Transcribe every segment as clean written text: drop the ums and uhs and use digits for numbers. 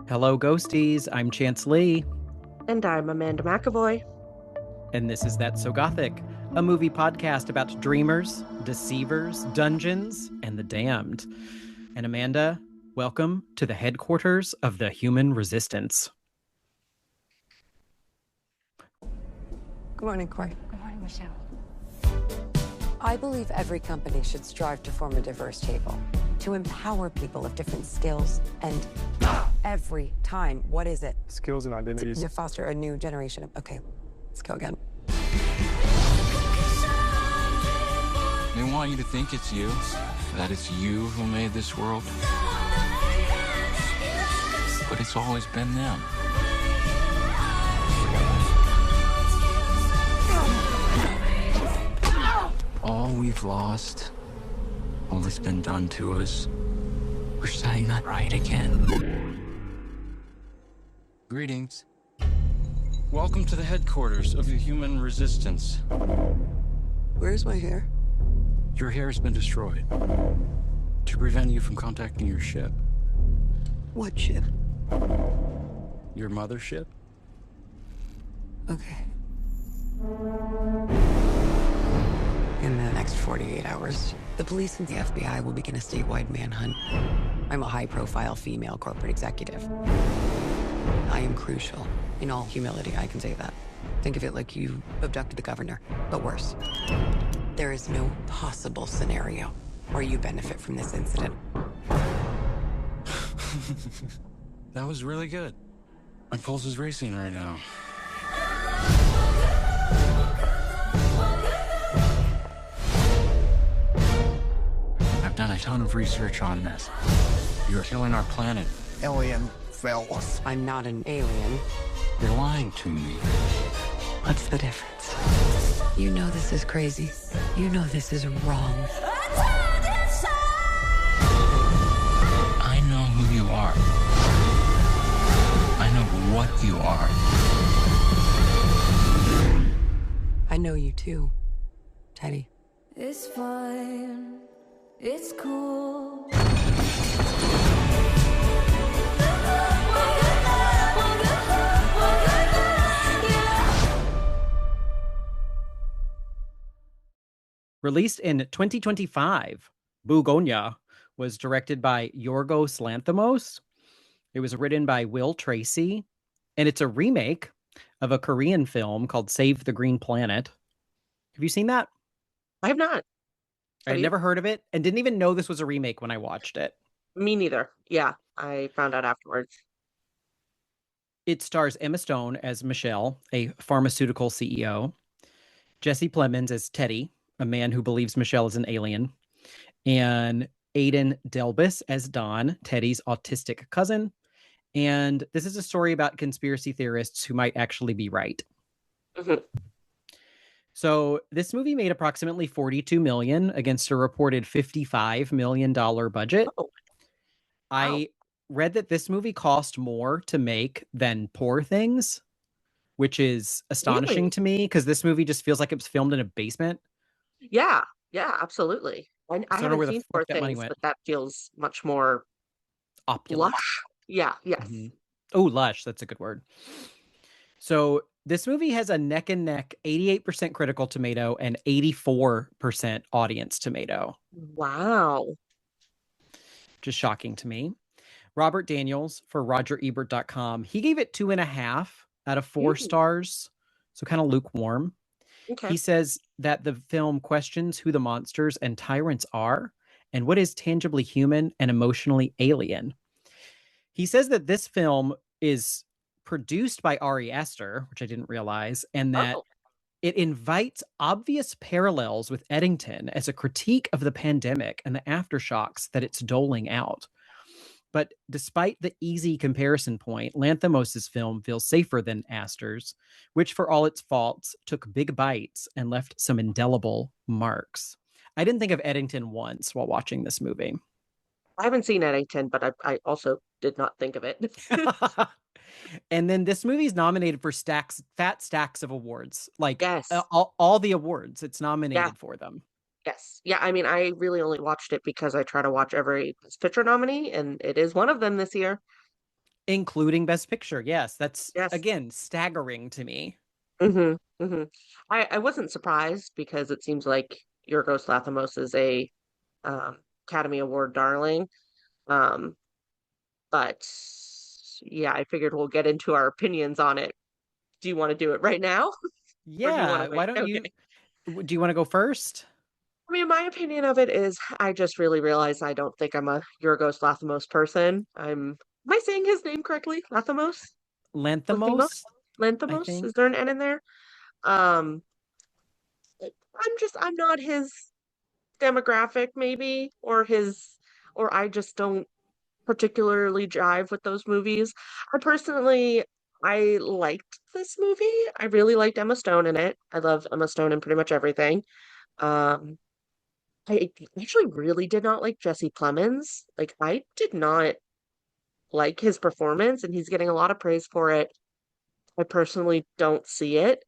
Hello, ghosties. I'm Chance Lee, And I'm Amanda McAvoy. and this is That's So Gothic, a movie podcast about dreamers, deceivers, dungeons, and the damned. And Amanda, welcome to the headquarters of the human resistance. Good morning, Corey. Good morning, Michelle. I believe every company should strive to form a diverse table, to empower people of different skills, and every time, what is it? Skills and identities. To foster a new generation of, okay, let's go again. They want you to think it's you, that it's you who made this world. But it's always been them. All we've lost, all that's been done to us, we're setting that right again. Greetings. Welcome to the headquarters of the human resistance. Where's my hair? Your hair has been destroyed to prevent you from contacting your ship. What ship? Your mothership? Okay. In the next 48 hours, the police and the FBI will begin a statewide manhunt. I'm a high-profile female corporate executive. I am crucial. In all humility, I can say that. Think of it like you abducted the governor, but worse. There is no possible scenario where you benefit from this incident. That was really good. My pulse is racing right now. I've done a ton of research on this. You're killing our planet. Alien fellas. I'm not an alien. You're lying to me. What's the difference? You know this is crazy. You know this is wrong. I know who you are. I know what you are. I know you too, Teddy. It's fine. It's cool. Released in 2025, Bugonia was directed by Yorgos Lanthimos. It was written by Will Tracy, and it's a remake of a Korean film called Save the Green Planet. Have you seen that? I have not. I'd never heard of it and didn't even know this was a remake when I watched it. Me neither. Yeah, I found out afterwards. It stars Emma Stone as Michelle, a pharmaceutical CEO, Jesse Plemons as Teddy, a man who believes Michelle is an alien, and Aidan Delbis as Don, Teddy's autistic cousin. And this is a story about conspiracy theorists who might actually be right. Mhm. So this movie made approximately $42 million against a reported $55 million budget. Oh, I read that this movie cost more to make than Poor Things, which is astonishing really? to me because this movie just feels like it was filmed in a basement. Yeah, absolutely. I I don't know haven't where the seen fuck Poor that money Things, went. but that feels much more Opulent. lush. Yeah, yes. Mhm. Oh, lush. That's a good word. So this movie has a neck and neck 88% critical tomato and 84% audience tomato. Wow. Just shocking to me. Robert Daniels for RogerEbert.com. He gave it 2.5 out of 4 stars. So kind of lukewarm. Okay. He says that the film questions who the monsters and tyrants are and what is tangibly human and emotionally alien. He says that this film is produced by Ari Aster, which I didn't realize, and that Oh, it invites obvious parallels with Eddington as a critique of the pandemic and the aftershocks that it's doling out. But despite the easy comparison point, Lanthimos' film feels safer than Aster's, which, for all its faults, took big bites and left some indelible marks. I didn't think of Eddington once while watching this movie. I haven't seen Eddington, but I also did not think of it. And then this movie is nominated for fat stacks of awards, like Yes. all the awards. It's nominated Yeah. for them. Yes. Yeah, I mean, I really only watched it because I try to watch every Best Picture nominee, and it is one of them this year. including Best Picture. Yes, that's Yes. again staggering to me. I wasn't surprised because it seems like Yorgos Lanthimos is a um, Academy Award darling. Um, but yeah, I figured we'll get into our opinions on it. Do you want to do it right now, or do you want to Yeah, wait? why don't Okay. you do you want to go first? I mean, my opinion of it is I just really realized I don't think I'm a Yorgos Lanthimos person. Am I saying his name correctly? Lanthimos? Lanthimos? Lanthimos, I Lanthimos? think. Is there an N in there? Um, I'm not his demographic, maybe, or I just don't particularly jive with those movies. I liked this movie. I really liked Emma Stone in it. I love Emma Stone in pretty much everything. Um, I actually really did not like Jesse Plemons. Like, I did not like his performance, and he's getting a lot of praise for it. I personally don't see it.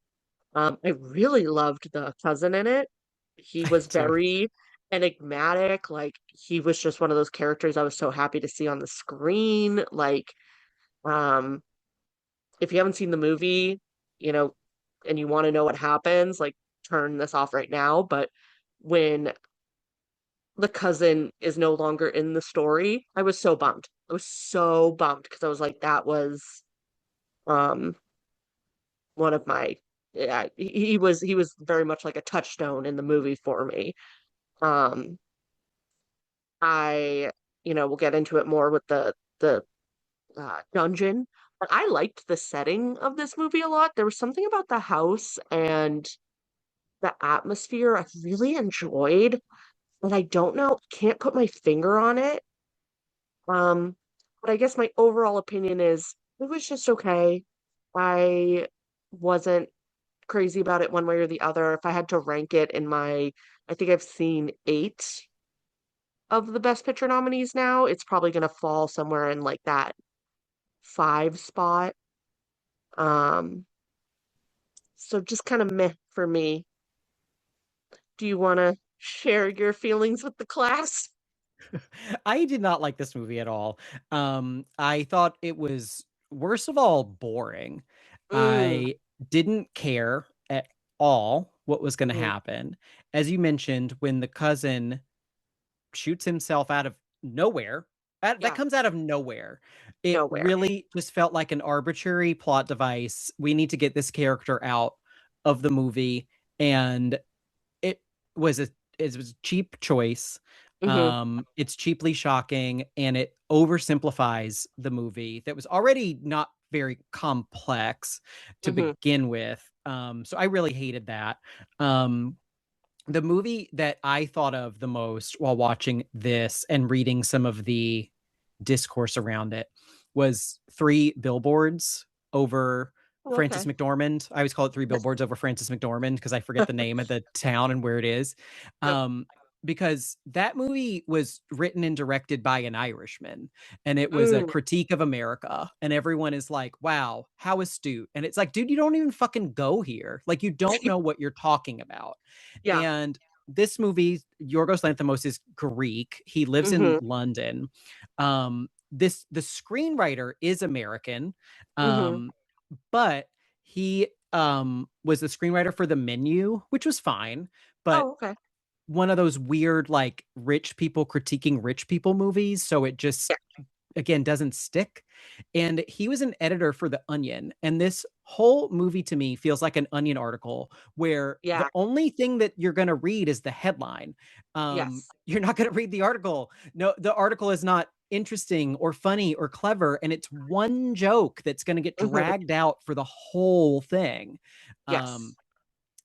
I really loved the cousin in it. He I was did too. very enigmatic. Like, he was just one of those characters I was so happy to see on the screen. Like, um, if you haven't seen the movie, you know, and you want to know what happens, like, turn this off right now. But when the cousin is no longer in the story, I was so bummed. I was so bummed because I was like, that was um one of my yeah, he was very much like a touchstone in the movie for me. Um I we'll get into it more with the dungeon, but I liked the setting of this movie a lot. There was something about the house and the atmosphere I really enjoyed, but I don't know, can't put my finger on it. Um, but I guess my overall opinion is it was just okay. I wasn't crazy about it one way or the other. If I had to rank it I think I've seen eight of the Best Picture nominees now. It's probably going to fall somewhere in like that five spot. Um, so just kind of meh for me. Do you want to share your feelings with the class? I did not like this movie at all. I thought it was, worst of all, boring. Mm, I didn't care at all what was going to mhm. happen. As you mentioned, when the cousin shoots himself out of nowhere, that Yeah, comes out of nowhere. It nowhere. really just felt like an arbitrary plot device. We need to get this character out of the movie, and it was a cheap choice. Hmm. It's cheaply shocking, and it oversimplifies the movie that was already not very complex to Hmm. begin with. So I really hated that. Um, the movie that I thought of the most while watching this and reading some of the discourse around it was Three Billboards Over Oh, Francis okay. McDormand. I always call it Three Billboards Over Francis McDormand because I forget the name of the town and where it is. Yep. Um, because that movie was written and directed by an Irishman, and it was a Mm, critique of America. And everyone is like, wow, how astute. And it's like, dude, you don't even fucking go here. Like, you don't know what you're talking about. yeah. And this movie, Yorgos Lanthimos is Greek. He lives in Hmm. London. The screenwriter is American, Hmm. um, but he was the screenwriter for The Menu, which was fine, but Oh, okay. one of those weird like rich people critiquing rich people movies, so it just Yeah. again doesn't stick. And he was an editor for The Onion, and this whole movie to me feels like an Onion article where the Yeah. only thing that you're going to read is the headline. Yes. You're not going to read the article. No, the article is not interesting or funny or clever, and it's one joke that's going to get Hmm. dragged out for the whole thing. um, Yes.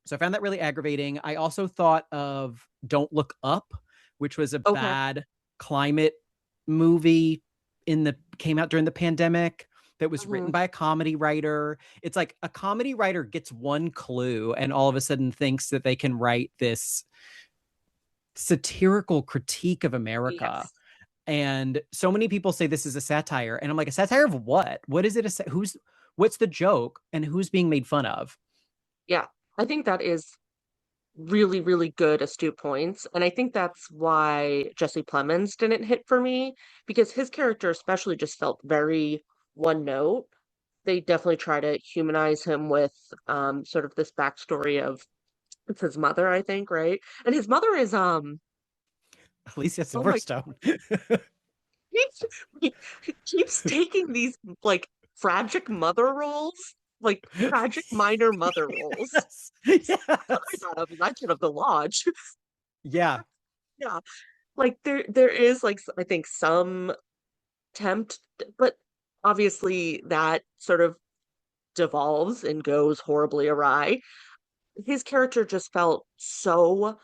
so I found that really aggravating. I also thought of Don't Look Up, which was a Okay. bad climate movie in the came out during the pandemic that was written Hmm. by a comedy writer. It's like a comedy writer gets one clue and all of a sudden thinks that they can write this satirical critique of America. Yes. And so many people say this is a satire, and I'm like, a satire of what? What is it? What's the joke and who's being made fun of? Yeah. I think that is really, really good astute points. And I think that's why Jesse Plemons didn't hit for me because his character especially just felt very one note. They definitely try to humanize him with sort of this backstory of it's his mother, I think, right? And his mother is Alicia oh my Silverstone. keeps he keeps taking these like tragic mother roles, like tragic minor mother roles. Yes. I Yes. got a legend of the lodge. Yeah. Yeah. Like there is like I think some attempt, but obviously that sort of devolves and goes horribly awry. His character just felt so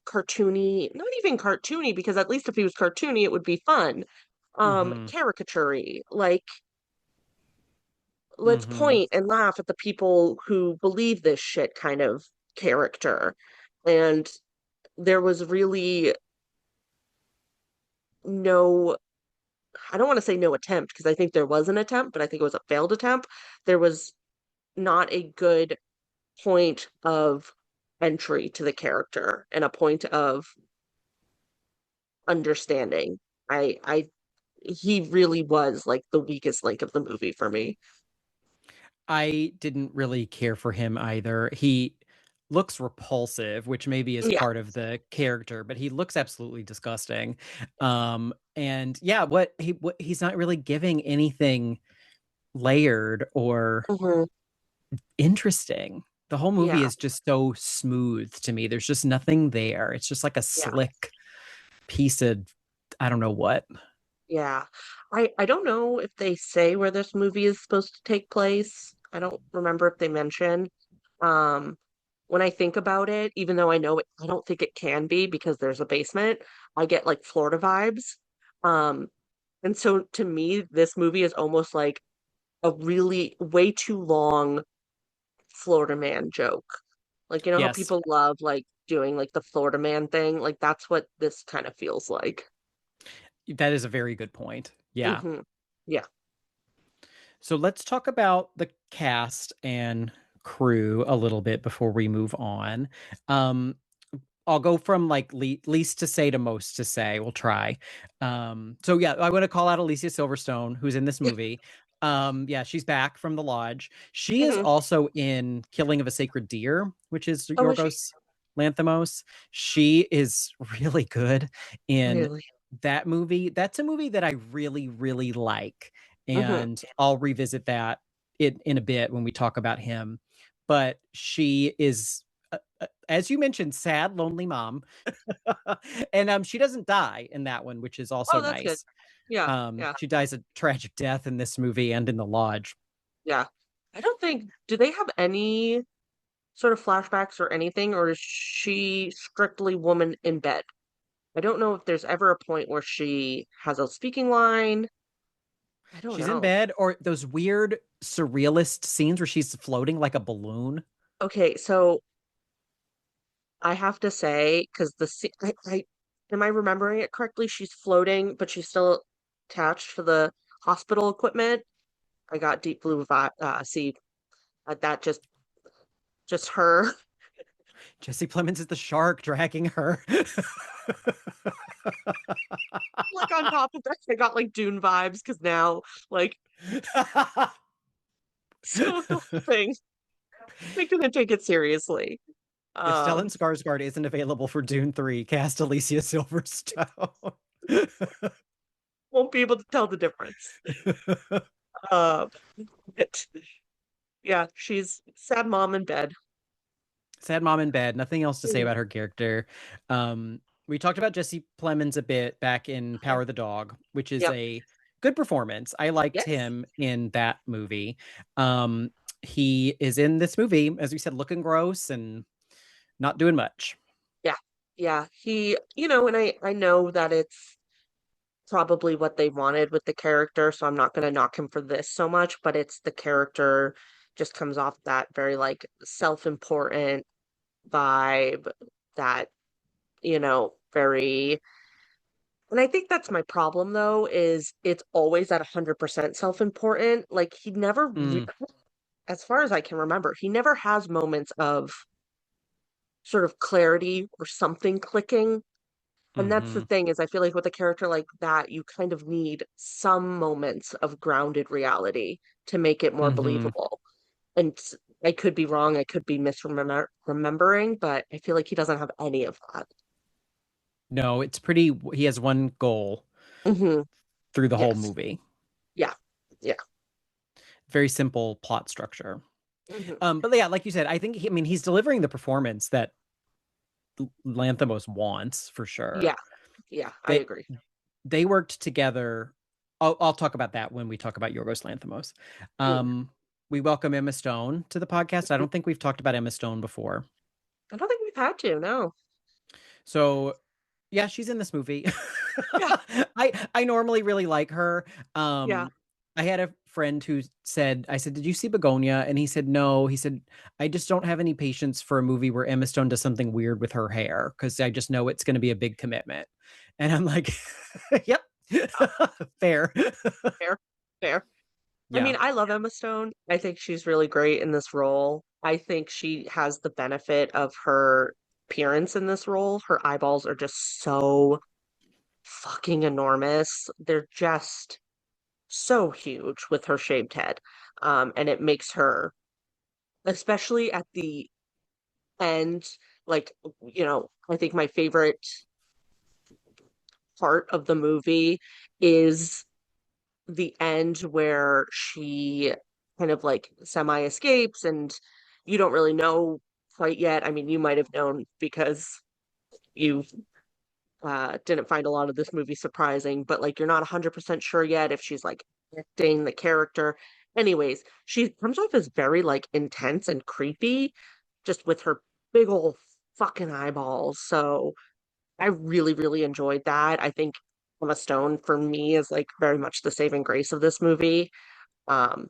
cartoony, not even cartoony, because at least if he was cartoony, it would be fun. Hmm. Caricature-y, like let's Hmm. point and laugh at the people who believe this shit kind of character. And there was really no, I don't want to say no attempt, because I think there was an attempt, but I think it was a failed attempt. There was not a good point of entry to the character and a point of understanding. I he really was like the weakest link of the movie for me. I didn't really care for him either. He looks repulsive, which maybe is Yeah. part of the character, but he looks absolutely disgusting. And yeah, he's not really giving anything layered or Hmm. interesting. The whole movie Yeah. is just so smooth to me. There's just nothing there. It's just like a Yeah. slick piece of I don't know what. Yeah. I don't know if they say where this movie is supposed to take place. I don't remember if they mention. Um, when I think about it, even though I don't think it can be because there's a basement, I get like Florida vibes. Um, and so to me, this movie is almost like a really way too long Florida man joke. Like, you know how Yes, people love like doing like the Florida man thing? Like that's what this kind of feels like. that is a very good point. Yeah. Hmm. Yeah. So let's talk about the cast and crew a little bit before we move on. Um, I'll go from like least to say to most to say. We'll try. So yeah, I want to call out Alicia Silverstone, who's in this Yeah. movie. Yeah, she's back from the lodge. She is Hmm. also in Killing of a Sacred Deer, which is Oh, is she Yorgos Lanthimos. She is really good in really? that movie. That's a movie that I really, really like. Hmm. And I'll revisit that in a bit when we talk about him. But she is as you mentioned, sad, lonely mom. And she doesn't die in that one, which is also Oh, that's good. nice. Yeah. Yeah. She dies a tragic death in this movie and in the lodge. Yeah. I don't think, do they have any sort of flashbacks or anything, or is she strictly woman in bed? I don't know if there's ever a point where she has a speaking line. I don't She's in know. bed, or those weird surrealist scenes where she's floating like a balloon. Okay, so I have to say, because I am I remembering it correctly? She's floating, but she's still attached to the hospital equipment. I got deep blue vibe. See, that just her Jesse Plemons is the shark dragging her. like on top of that. I got like Dune vibes because now like so the whole thing they couldn't take it seriously. If Stellan Um, Skarsgård isn't available for Dune 3, cast Alicia Silverstone. won't be able to tell the difference. Uh, but, yeah, she's sad mom in bed. Sad mom in bed. Nothing else to say Mm. about her character. We talked about Jesse Plemons a bit back in Yeah. Power the Dog, which is Yep. a good performance. I liked Yes. him in that movie. Um, he is in this movie, as we said, looking gross and not doing much. Yeah. Yeah. And I know that it's probably what they wanted with the character, so I'm not going to knock him for this so much, but it's the character just comes off that very like self-important vibe that, very, and I think that's my problem though, is it's always at 100% self-important. Like he never, Mm, as far as I can remember, he never has moments of sort of clarity or something clicking. And that's the Mm-hmm. thing is I feel like with a character like that, you kind of need some moments of grounded reality to make it more Mm-hmm. believable. And I could be wrong, I could be misremembering, but I feel like he doesn't have any of that. No, it's pretty. He has one goal Hmm. through the whole Yes. movie. Yeah. Yeah. Very simple plot structure. Hmm. But yeah, like you said, I think I mean he's delivering the performance that Lanthimos wants for sure. Yeah. Yeah. I They agree. they worked together. I'll talk about that when we talk about Yorgos Lanthimos. Mm. We welcome Emma Stone to the podcast. I don't think we've talked about Emma Stone before. I don't think we've had to, no. So yeah, she's in this movie. Yeah. I normally really like her. Yeah. I had a friend who said, I said, "Did you see Bugonia?" And he said, "No." He said, "I just don't have any patience for a movie where Emma Stone does something weird with her hair because I just know it's going to be a big commitment." And I'm like, "Yep, fair." Fair. Fair. I Yeah. mean, I love Emma Stone. I think she's really great in this role. I think she has the benefit of her appearance in this role. Her eyeballs are just so fucking enormous. They're just so huge with her shaved head. And it makes her, especially at the end, like, I think my favorite part of the movie is the end where she kind of like semi escapes and you don't really know quite yet. I mean, you might have known because you didn't find a lot of this movie surprising, but like you're not 100% sure yet if she's like acting the character. Anyways, she comes off as very like intense and creepy just with her big old fucking eyeballs. So I really, really enjoyed that. I think Emma Stone for me is like very much the saving grace of this movie. Um,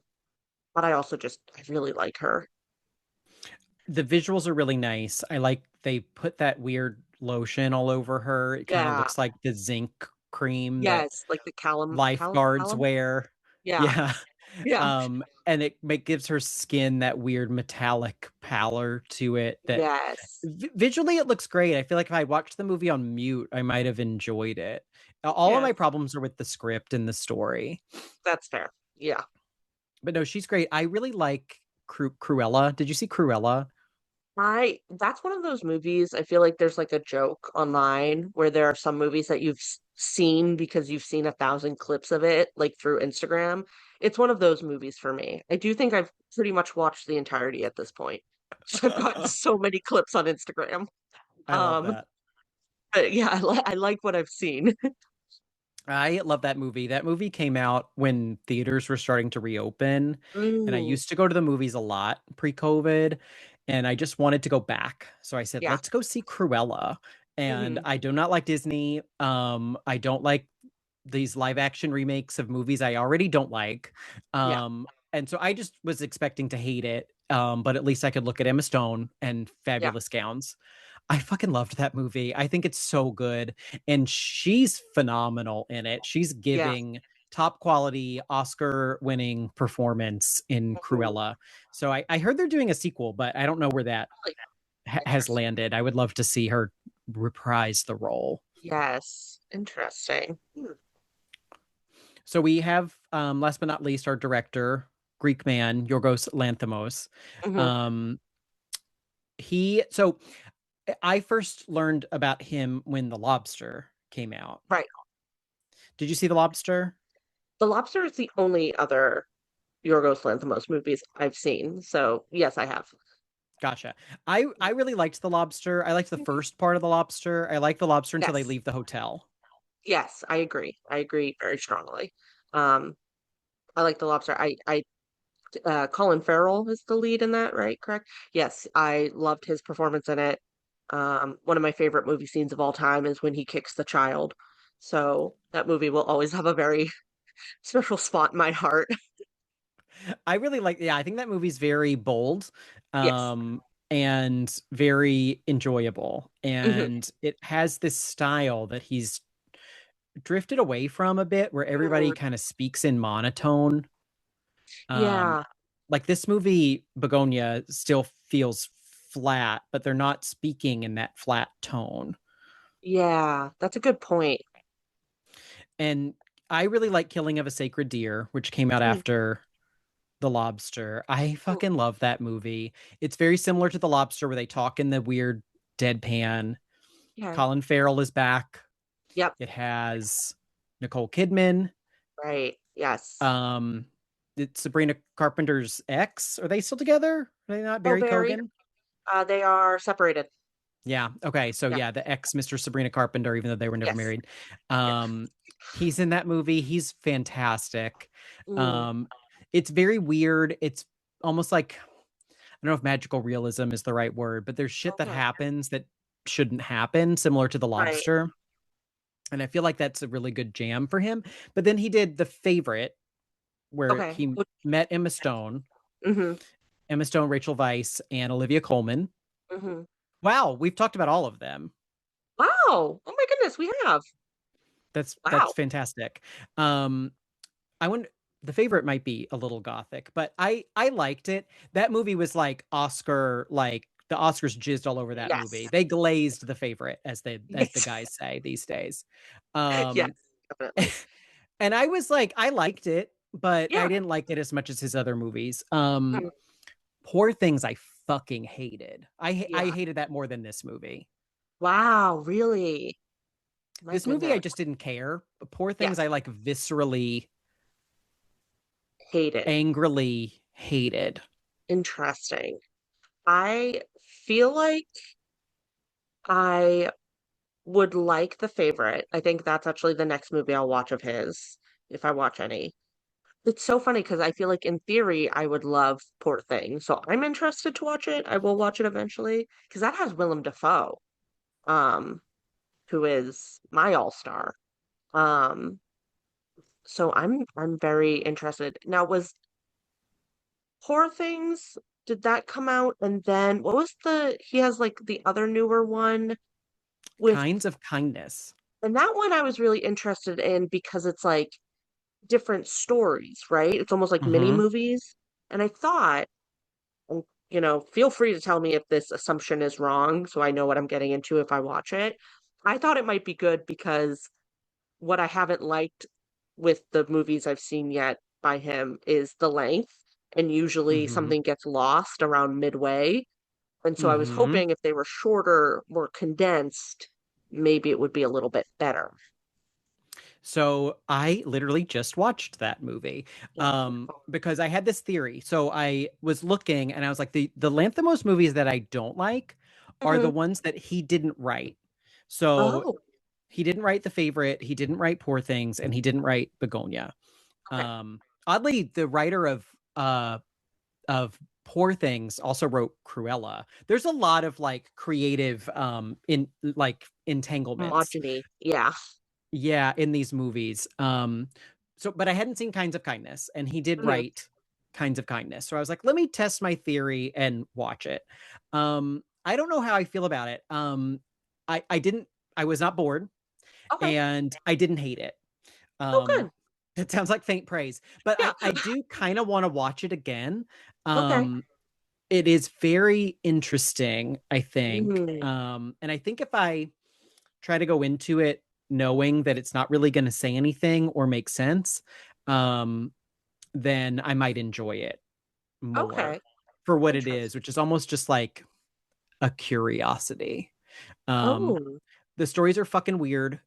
but I really like her. The visuals are really nice. I like they put that weird lotion all over her. It kind of Yeah. looks like the zinc cream that Yes, like the lifeguards Callum. wear. Yeah. Yeah. Yeah. And gives her skin that weird metallic pallor to it that Yes. visually it looks great. I feel like if I watched the movie on mute, I might have enjoyed it. All of Yes. my problems are with the script and the story. That's fair. Yeah. But no, she's great. I really like Cruella. Did you see Cruella? I That's one of those movies. I feel like there's like a joke online where there are some movies that you've seen because you've seen 1,000 clips of it, like through Instagram. It's one of those movies for me. I do think I've pretty much watched the entirety at this point. I've gotten so many clips on Instagram. I love Um, that. but yeah, I like what I've seen. I love that movie. That movie came out when theaters were starting to reopen, and I Mm, used to go to the movies a lot pre-COVID, and I just wanted to go back. So I said, yeah. "Let's go see Cruella." And Hmm. I do not like Disney. I don't like these live action remakes of movies I already don't like. Yeah. And so I just was expecting to hate it. But at least I could look at Emma Stone and Yeah. fabulous gowns. I fucking loved that movie. I think it's so good. And she's phenomenal in it. She's Yeah. giving top quality Oscar winning performance in Mhm. Cruella. So I heard they're doing a sequel, but I don't know where that Really has interesting. landed. I would love to see her reprise the role. Yes. Interesting. So we have, last but not least, our director, Greek man, Yorgos Lanthimos. Hmm. Um, so I first learned about him when The Lobster came out. Right. Did you see The Lobster? The Lobster is the only other Yorgos Lanthimos movies I've seen. So yes, I have. Gotcha. I really liked The Lobster. I liked the Mhm. first part of The Lobster. I like The Lobster until they Yes. leave the hotel. Yes, I agree. I agree very strongly. Um, I like The Lobster. Colin Farrell is the lead in that, right? Correct? Yes, I loved his performance in it. One of my favorite movie scenes of all time is when he kicks the child. So that movie will always have a very special spot in my heart. I really like, yeah, I think that movie's very bold, Yes. um, and very enjoyable. Hmm. And it has this style that he's drifted away from a bit where everybody kind of speaks in monotone. Um, Yeah. like this movie, Bugonia, still feels flat, but they're not speaking in that flat tone. Yeah, that's a good point. And I really like Killing of a Sacred Deer, which came out Mm, after The Lobster. I mm, fucking love that movie. It's very similar to The Lobster where they talk in the weird deadpan. yeah. Colin Farrell is back. Yep. It has Nicole Kidman. Right. Yes. Um, it's Sabrina Carpenter's ex. Are they still together? Are they not? Oh, Barry Barry. Cogan? They are separated. Yeah. Okay. So Yeah. yeah, the ex Mr. Sabrina Carpenter, even though they were never Yes. married. Yeah. He's in that movie. He's fantastic. Mm, Um, it's very weird. It's almost like I don't know if magical realism is the right word, but there's shit that okay. happens that shouldn't happen, similar to The Right. Lobster. And I feel like that's a really good jam for him. But then he did The Favorite, where Okay. he met Emma Stone, Mm-hmm. Rachel Weisz, and Olivia Colman. Mm-hmm. Wow, we've talked about all of them. Wow. Oh my goodness, we have. That's Wow. fantastic. Um, I wonder The Favorite might be a little gothic, but I liked it. That movie was like Oscar, like the Oscars jizzed all over that movie. Yes. They glazed The Favorite, as the Yes. guys say these days. Yes, Um, definitely. and I was like, I liked it, but I Yeah. didn't like it as much as his other movies. Mm, Poor Things, I fucking hated. I yeah. hated that more than this movie. Wow, really? My This movie, I goodness. just didn't care. But Poor Things, Yes. I like viscerally, Hate it. angrily hated. Interesting. I feel like I would like The Favorite. I think that's actually the next movie I'll watch of his, if I watch any. It's so funny because I feel like in theory I would love Poor Thing. So I'm interested to watch it. I will watch it eventually because that has Willem Dafoe, um, who is my all-star. Um, so I'm very interested. Now, was Poor Things, did that come out? And then what was he has like the other newer one with, Kinds of Kindness. and that one I was really interested in because it's like different stories, right? It's almost like mini Mm-hmm. movies. And I thought, and, feel free to tell me if this assumption is wrong so I know what I'm getting into if I watch it. I thought it might be good because what I haven't liked with the movies I've seen yet by him is the length. And usually Mm-hmm. something gets lost around midway. And so I was Mm-hmm. hoping if they were shorter, more condensed, maybe it would be a little bit better. So I literally just watched that movie Yeah. because I had this theory. So I was looking and I was like, the Lanthimos movies that I don't like are the Mhm. ones that he didn't write. So Oh, he didn't write The Favorite, he didn't write Poor Things, and he didn't write Bugonia. okay. Oddly, the writer of Poor Things also wrote Cruella. There's a lot of like creative in like entanglements, Homogeny. Yeah. yeah, in these movies. So but I hadn't seen Kinds of Kindness, and he did Mhm. write Kinds of Kindness. So I was like, let me test my theory and watch it. I don't know how I feel about it. I didn't I was not bored, Okay. and I didn't hate it. Oh, Um good. it sounds like faint praise, but Yeah. I do kind of want to watch it again. Okay. Um it is very interesting, I think. Mm, And I think if I try to go into it knowing that it's not really going to say anything or make sense, um, then I might enjoy it more okay. for what it is, Interesting. which is almost just like a curiosity. Um, Oh. the stories are fucking weird.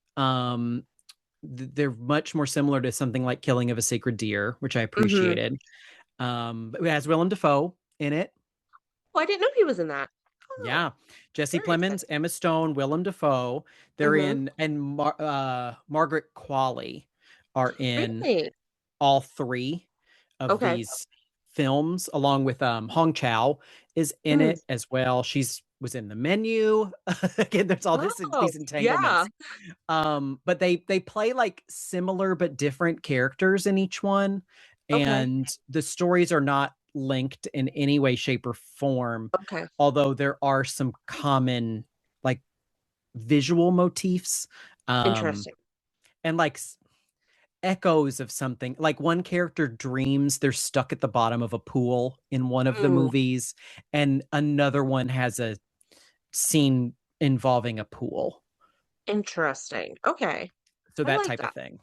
They're much more similar to something like Killing of a Sacred Deer, which I Hmm. appreciated. But it has Willem Dafoe in it. Oh, I didn't know he was in that. Oh, Yeah, Jesse very Plemons, exciting. Emma Stone, Willem Dafoe. They're Hmm. in, and Margaret Qualley are in Really? all three of Okay. these films, along with Hong Chow is in Mm. it as well. She's was in The Menu. Again, there's all Oh, these yeah. entanglements. But they play like similar but different characters in each one, Okay. and the stories are not linked in any way, shape, or form. Okay. Although there are some common like visual motifs, um, Interesting. and like echoes of something. Like one character dreams they're stuck at the bottom of a pool in one of the Mm. movies, and another one has a scene involving a pool. Interesting. Okay. So I that like type of that. thing.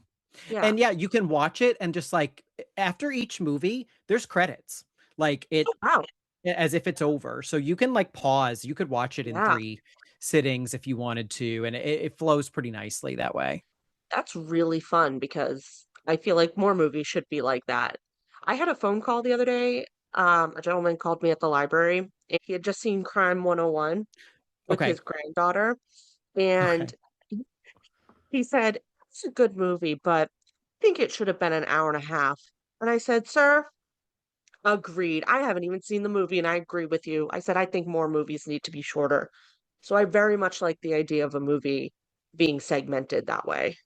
Yeah. And yeah, you can watch it and just like after each movie, there's credits. Like Oh, it wow. as if it's over. So you can like pause. You could watch it in Yeah. 3 sittings if you wanted to, and it flows pretty nicely that way. That's really fun because I feel like more movies should be like that. I had a phone call the other day. A gentleman called me at the library and he had just seen Crime 101 with Okay. his granddaughter. And Okay. he said, it's a good movie, but I think it should have been an hour and a half. And I said, sir, agreed. I haven't even seen the movie and I agree with you. I said, I think more movies need to be shorter. So I very much like the idea of a movie being segmented that way.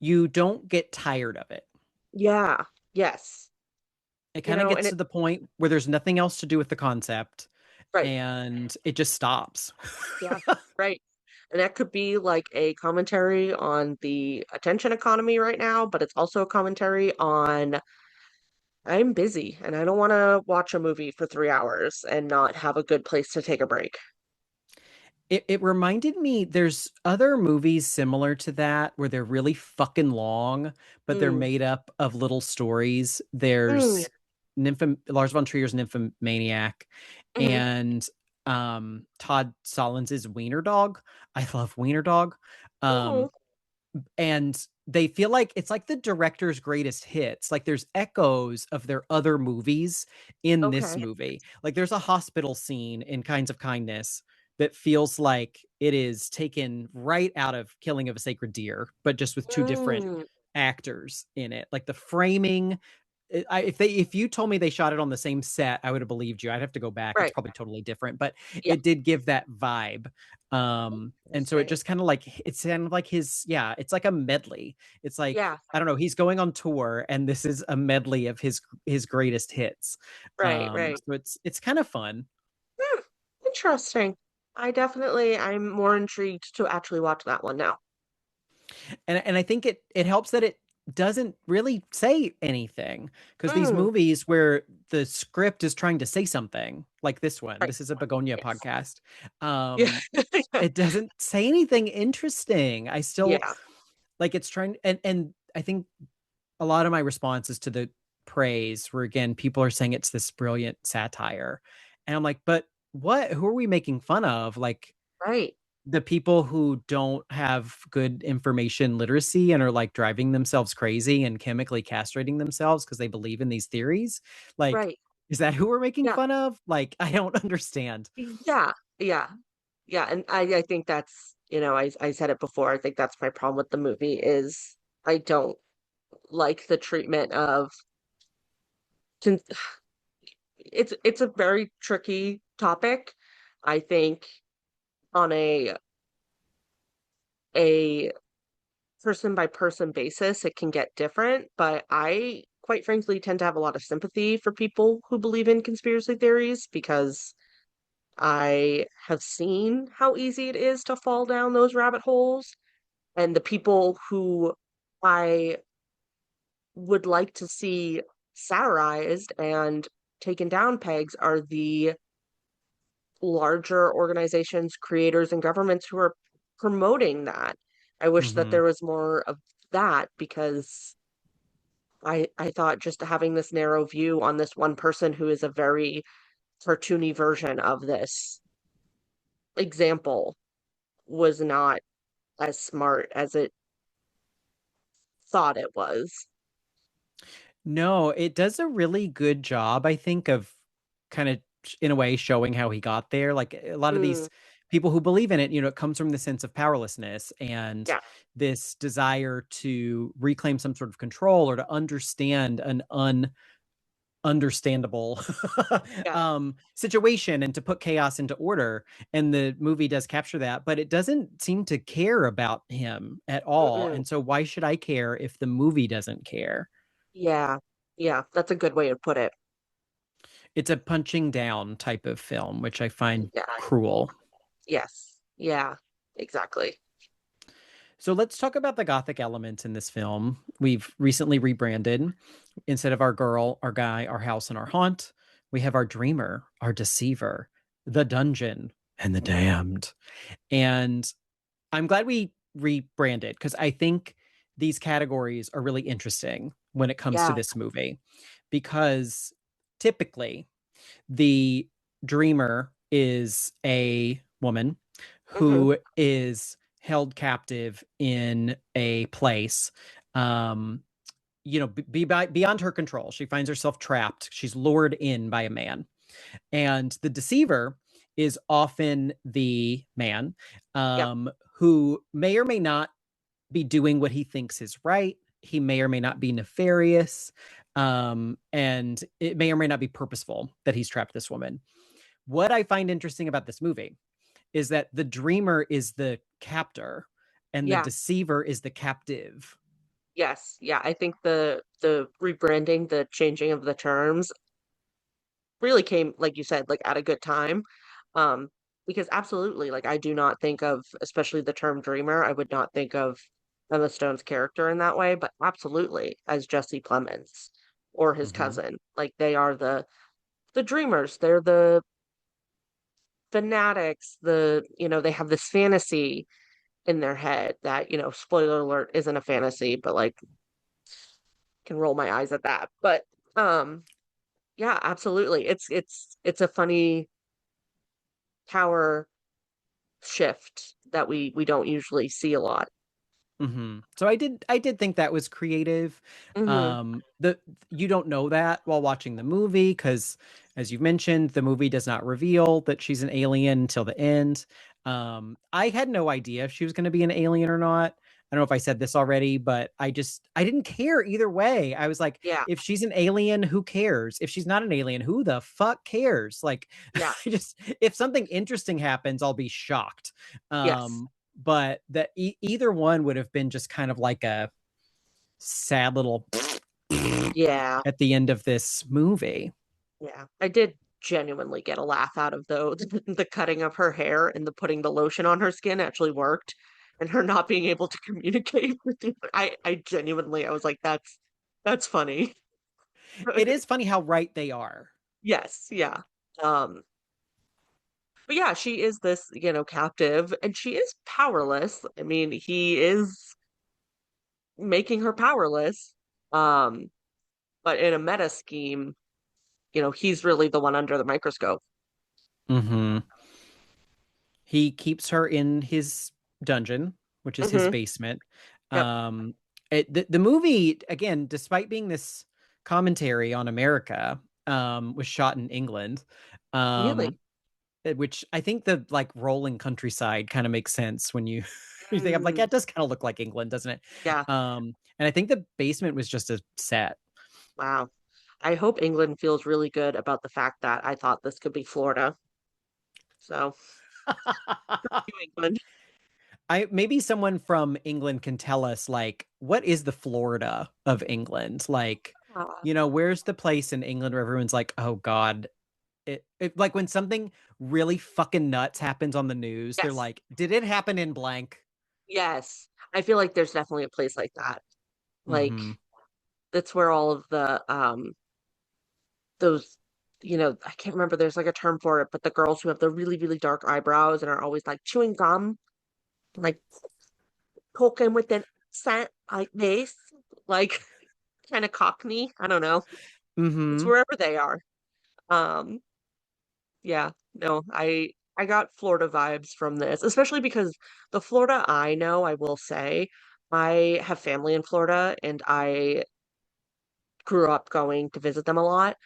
You don't get tired of it. Yeah. Yes. It You kind of know, and gets it, to the point where there's nothing else to do with the concept right. and it just stops. Yeah. Right. And that could be like a commentary on the attention economy right now, but it's also a commentary on I'm busy and I don't want to watch a movie for 3 hours and not have a good place to take a break. It reminded me there's other movies similar to that where they're really fucking long, but they're Mm, made up of little stories. mm, There's Lars von Trier's Nymphomaniac mm, and Todd Solondz's Wiener Dog. I love Wiener Dog. mm. Um and they feel like it's like the director's greatest hits. Like there's echoes of their other movies in this Okay. movie. Like there's a hospital scene in Kinds of Kindness that feels like it is taken right out of Killing of a Sacred Deer, but just with two different Mm, actors in it. Like the framing, if you told me they shot it on the same set, I would have believed you. I'd have to go back. It's right. probably totally different, but Yeah. it did give that vibe. And so it Interesting. just kind of like it's kind of like his yeah, it's like a medley. It's like Yeah. I don't know, he's going on tour and this is a medley of his greatest hits. Right. Right. So it's kind of fun. Hmm, interesting. I'm more intrigued to actually watch that one now. And I think it helps that it doesn't really say anything because these Mm, movies where the script is trying to say something like this one, right. this is a Begonia Yes. podcast. Yeah. It doesn't say anything interesting. I still Yeah. like it's trying and I think a lot of my responses to the praise were again people are saying it's this brilliant satire and I'm like but what who are we making fun of like Right. the people who don't have good information literacy and are like driving themselves crazy and chemically castrating themselves because they believe in these theories like Right. is that who we're making Yeah. fun of like I don't understand. Yeah. Yeah. Yeah. And I think that's, I said it before. I think that's my problem with the movie is I don't like the treatment of sin- it's a very tricky topic. I think on a person by person basis, it can get different, but I quite frankly tend to have a lot of sympathy for people who believe in conspiracy theories because I have seen how easy it is to fall down those rabbit holes. And the people who I would like to see satirized and taken down pegs are the larger organizations, creators, and governments who are promoting that. I wish that Hmm. there was more of that because I thought just having this narrow view on this one person who is a very cartoony version of this example was not as smart as it thought it was. No, it does a really good job, I think, of kind of in a way showing how he got there. Like a lot of Mm, these people who believe in it, it comes from the sense of powerlessness and yeah, this desire to reclaim some sort of control or to understand an understandable yeah, situation and to put chaos into order. And the movie does capture that, but it doesn't seem to care about him at all. mm-mm, And so why should I care if the movie doesn't care? yeah, yeah. That's a good way to put it. It's a punching down type of film, which I find Yeah, cruel. yes, yeah, exactly. So let's talk about the gothic elements in this film. We've recently rebranded. Instead of our girl, our guy, our house, and our haunt, we have our dreamer, our deceiver, the dungeon, and the damned. And I'm glad we rebranded because I think these categories are really interesting when it comes to Yeah. this movie because typically the dreamer is a woman Hmm. who is held captive in a place um beyond her control. She finds herself trapped. She's lured in by a man. And the deceiver is often the man Yep. who may or may not be doing what he thinks is right. He may or may not be nefarious. And it may or may not be purposeful that he's trapped this woman. What I find interesting about this movie is that the dreamer is the captor and the Yeah. deceiver is the captive. Yes. Yeah. I think the rebranding, the changing of the terms really came, like you said, like at a good time. Um, because absolutely, like I do not think of, especially the term dreamer, I would not think of Emma Stone's character in that way, but absolutely as Jesse Plemons or his Mm-hmm. cousin. Like they are the dreamers. They're the fanatics, they have this fantasy in their head that, spoiler alert, isn't a fantasy, but like can roll my eyes at that. But um yeah, absolutely. It's a funny power shift that we don't usually see a lot. So I did think that was creative. Hmm. The You don't know that while watching the movie because, as you've mentioned, the movie does not reveal that she's an alien until the end. I had no idea if she was going to be an alien or not. I don't know if I said this already, but I didn't care either way. I was like, Yeah, if she's an alien, who cares? If she's not an alien, who the fuck cares? Like, yeah, if something interesting happens, I'll be shocked. yes, But that either one would have been just kind of like a sad little yeah, at the end of this movie. yeah. I did genuinely get a laugh out of though the cutting of her hair and the putting the lotion on her skin actually worked, and her not being able to communicate with you. I genuinely I was like, that's funny. It is funny how right they are. Yes, yeah. Um, but yeah, she is this, captive, and she is powerless. I mean, he is making her powerless. Um, but in a meta scheme, he's really the one under the microscope. Mm-hmm. He keeps her in his dungeon, which is his Hmm. basement. Yep. Um, the movie, again, despite being this commentary on America, was shot in England. Um, Really? which I think the like rolling countryside kind of makes sense when you you think I'm like, yeah, Mm, it does kind of look like England, doesn't it? yeah. And I think the basement was just a set. Wow. I hope England feels really good about the fact that I thought this could be Florida. So, New England. I maybe someone from England can tell us like what is the Florida of England? Like, Uh, where's the place in England where everyone's like, oh God, it like when something really fucking nuts happens on the news, they're yes. like, did it happen in blank? Yes. I feel like there's definitely a place like that. Like Mm-hmm. that's where all of the those I can't remember, there's like a term for it, but the girls who have the really, really dark eyebrows and are always like chewing gum, like talking with an accent like this, like kind of Cockney. I don't know. It's Mm-hmm. wherever they are. Um, yeah, no, I got Florida vibes from this, especially because the Florida I know, I will say, I have family in Florida and I grew up going to visit them a lot.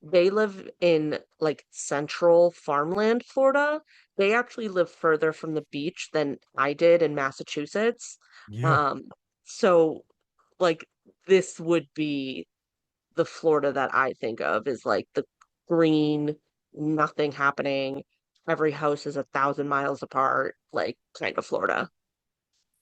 They live in like central farmland Florida. They actually live further from the beach than I did in Massachusetts. Yeah. Um, so like this would be the Florida that I think of is like the green, nothing happening. Every house is 1,000 miles apart, like kind of Florida.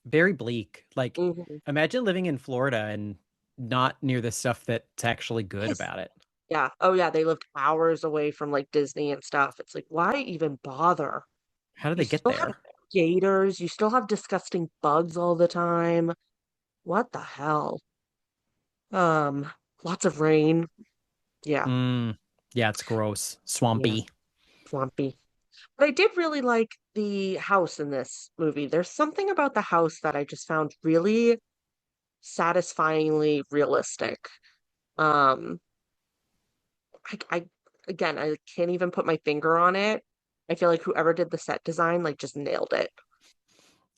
Very bleak. Like, Hmm. imagine living in Florida and not near the stuff that's actually good Yes. about it. Yeah. Oh yeah, they lived hours away from like Disney and stuff. It's like, why even bother? How did You they get still have there? gators, you still have disgusting bugs all the time. What the hell? Um, Lots of rain. Yeah, Mm, yeah, it's gross, yeah, swampy. swampy. But I did really like the house in this movie. There's something about the house that I just found really satisfyingly realistic. Um, I again, I can't even put my finger on it. I feel like whoever did the set design like just nailed it.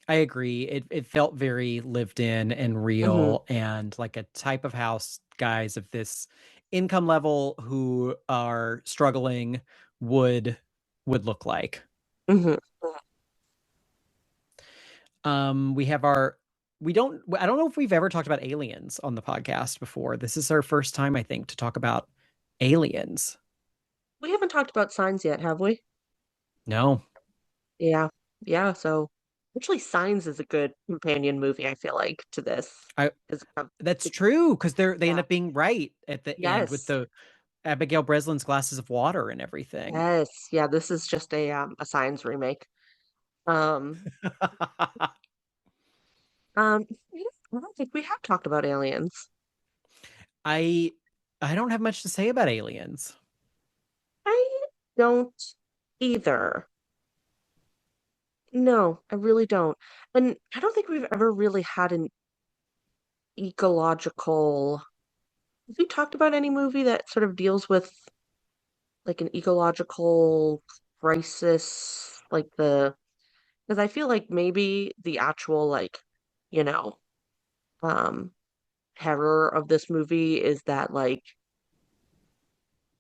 I agree. It felt very lived in and Hmm. real and like a type of house guys of this income level who are struggling would would look like. Hmm. We have our we don't I don't know if we've ever talked about aliens on the podcast before. This is our first time, I think, to talk about aliens. We haven't talked about Signs yet, have we? No. Yeah. Yeah, so actually Signs is a good companion movie, I feel like, to this. I It's, That's true because they end yeah. up being right at the end with Yes. the Abigail Breslin's glasses of water and everything. Yes. Yeah, this is just a Signs remake. Um yeah, I don't think we have talked about aliens. I I don't have much to say about aliens. I don't either. No, I really don't. And I don't think we've ever really had an ecological. Have we talked about any movie that sort of deals with like an ecological crisis, like the, because I feel like maybe the actual like, you know, um, terror of this movie is that like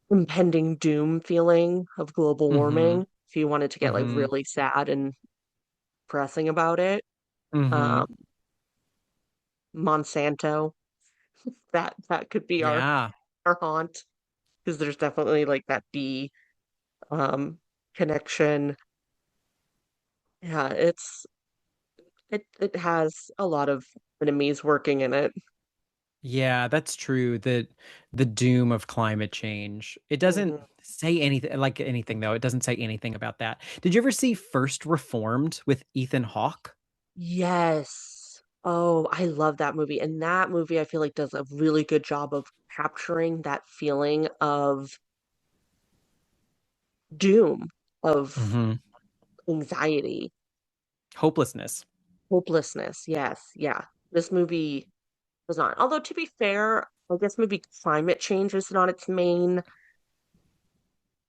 impending doom feeling of global Mm-hmm. warming. If you wanted to get like Mm-hmm. really sad and pressing about it, Mm-hmm. um, Monsanto, that could be Yeah. our haunt because there's definitely like that bee um connection. Yeah, it has a lot of enemies working in it. Yeah, that's true. The doom of climate change. It doesn't Mhm. say anything like anything though. It doesn't say anything about that. Did you ever see First Reformed with Ethan Hawke? Yes. Oh, I love that movie. And that movie I feel like does a really good job of capturing that feeling of doom, of Mm-hmm. anxiety, Hopelessness. hopelessness. Yes, yeah. This movie was not. Although to be fair, I guess maybe climate change is not its main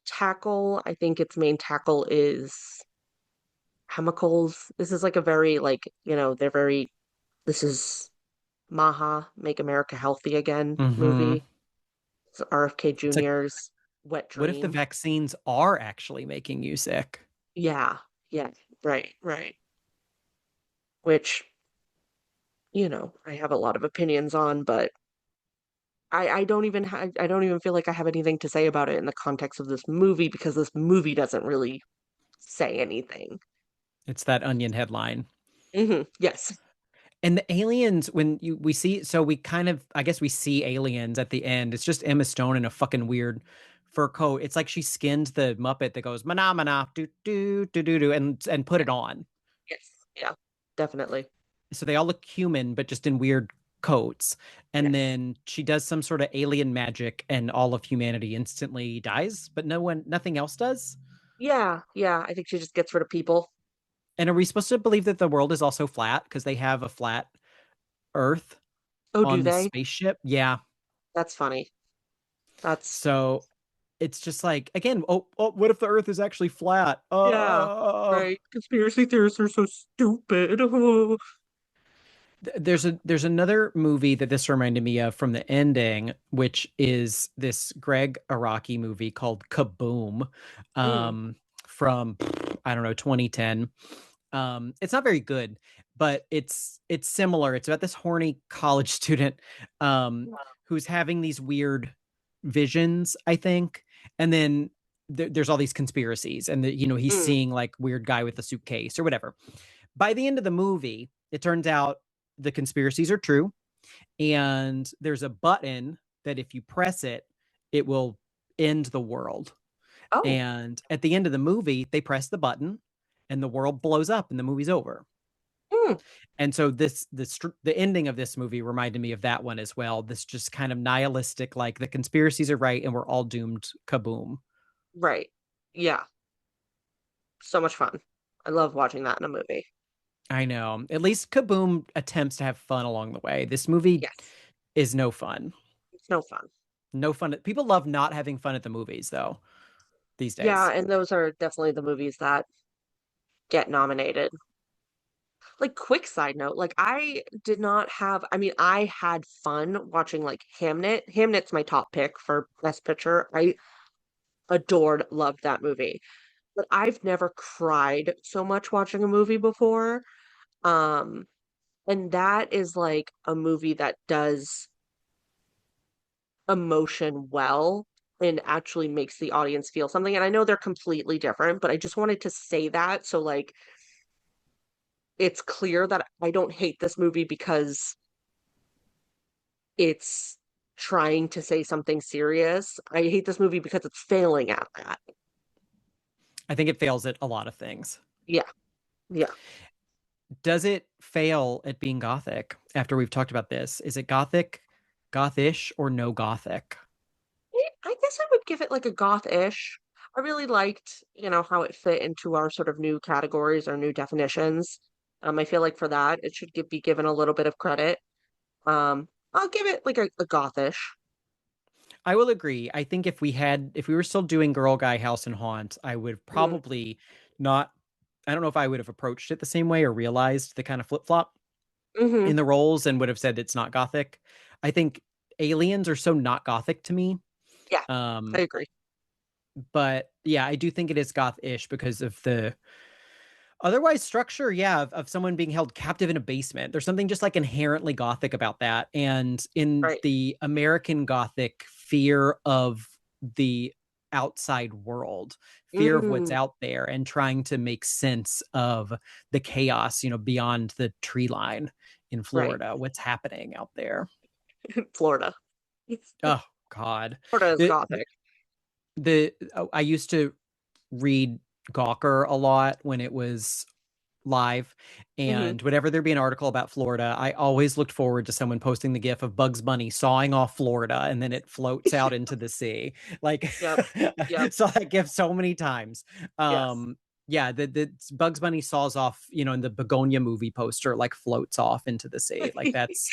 tackle. I think its main tackle is chemicals. This is like a very like, they're very this is Maha, Make America Healthy Again Mm-hmm. movie. It's RFK It's like, Jr.'s wet what if the dream. vaccines are actually making you sick? Yeah, yeah, right, right. Which, I have a lot of opinions on, but I don't even feel like I have anything to say about it in the context of this movie because this movie doesn't really say anything. It's that Onion headline. Yes. And the aliens, when you we see, so we kind of, I guess we see aliens at the end. It's just Emma Stone in a fucking weird fur coat. It's like she skinned the Muppet that goes mana mana do do do do do and put it on. Yes. Yeah. Definitely. So they all look human, but just in weird coats. And Yes. then she does some sort of alien magic, and all of humanity instantly dies, but nothing else does. Yeah. Yeah. I think she just gets rid of people. And are we supposed to believe that the world is also flat because they have a flat Earth Oh, do on the they? spaceship? Yeah. That's funny. That's So it's just like again, what if the Earth is actually flat? Yeah. Right. Conspiracy theorists are so stupid. There's another movie that this reminded me of from the ending, which is this Greg Araki movie called Kaboom, Mm. from I don't know 2010. It's not very good, but it's similar. It's about this horny college student who's having these weird visions, I think, and then there's all these conspiracies, and he's Mm. seeing like weird guy with a suitcase or whatever. By the end of the movie, it turns out the conspiracies are true, and there's a button that if you press it, it will end the world. Oh. And at the end of the movie, they press the button, and the world blows up, and the movie's over. Mm. And so the ending of this movie reminded me of that one as well. This just kind of nihilistic, like the conspiracies are right, and we're all doomed. Kaboom! Right. Yeah. So much fun. I love watching that in a movie. I know. At least Kaboom attempts to have fun along the way. This movie Yes, is no fun. it's no fun. No fun. People love not having fun at the movies, though, these Yeah, days. and those are definitely the movies that get nominated. Like, quick side note, like I did not have, I mean, I had fun watching like Hamnet. Hamnet's my top pick for Best Picture. I adored, loved that movie. But I've never cried so much watching a movie before. Um, and that is like a movie that does emotion well and actually makes the audience feel something. And I know they're completely different, but I just wanted to say that so like it's clear that I don't hate this movie because it's trying to say something serious. I hate this movie because it's failing at that. I think it fails at a lot of things. Yeah. Yeah. Does it fail at being gothic after we've talked about this? Is it gothic, gothish, or no gothic? I guess I would give it like a goth-ish. I really liked, how it fit into our sort of new categories or new definitions. I feel like for that, it should be given a little bit of credit. I'll give it like a gothish. I will agree. I think if we were still doing Girl Guy House and Haunt, I would Mm, probably not, I don't know if I would have approached it the same way or realized the kind of flip flop hmm in the roles and would have said it's not gothic. I think aliens are so not gothic to me. Yeah, I Um, agree. but yeah, I do think it is goth-ish because of the otherwise structure, yeah, of someone being held captive in a basement. There's something just like inherently gothic about that. And in Right. the American Gothic, fear of the outside world, fear of what's Mm, out there, and trying to make sense of the chaos, beyond the tree line in right. Florida, what's happening out there. Florida. Oh God. Florida is The gothic. I used to read Gawker a lot when it was live, hmm and whenever there'd be an article about Florida, I always looked forward to someone posting the gif of Bugs Bunny sawing off Florida and then it floats out into the sea. Like Yep. Yep. saw that gif so many times. Yes. Yeah, the Bugs Bunny saws off, in the Bugonia movie poster, like floats off into the sea. Like that's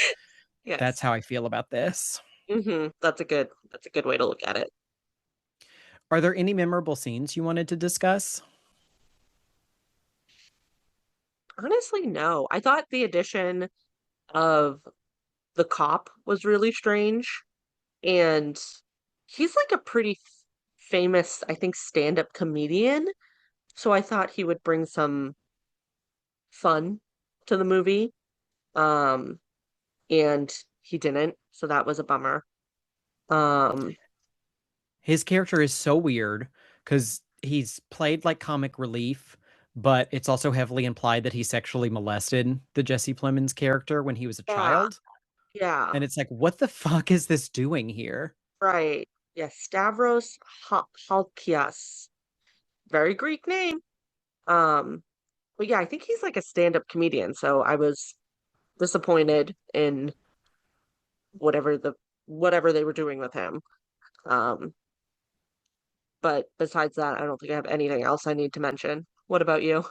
Yes. how I feel about this. That's a good way to look at it. Are there any memorable scenes you wanted to discuss? Honestly, no. I thought the addition of the cop was really strange. And he's like a pretty famous, I think, stand-up comedian. So I thought he would bring some fun to the movie. Um, and he didn't. So that was a bummer. Um, His character is so weird because he's played like comic relief, but it's also heavily implied that he sexually molested the Jesse Plemons character when he was a yeah, child. yeah, And it's like, what the fuck is this doing here? right. Yeah, Stavros Halkias. Very Greek name. Um, but yeah, I think he's like a stand-up comedian. So I was disappointed in whatever they were doing with him. Um, but besides that, I don't think I have anything else I need to mention. What about you?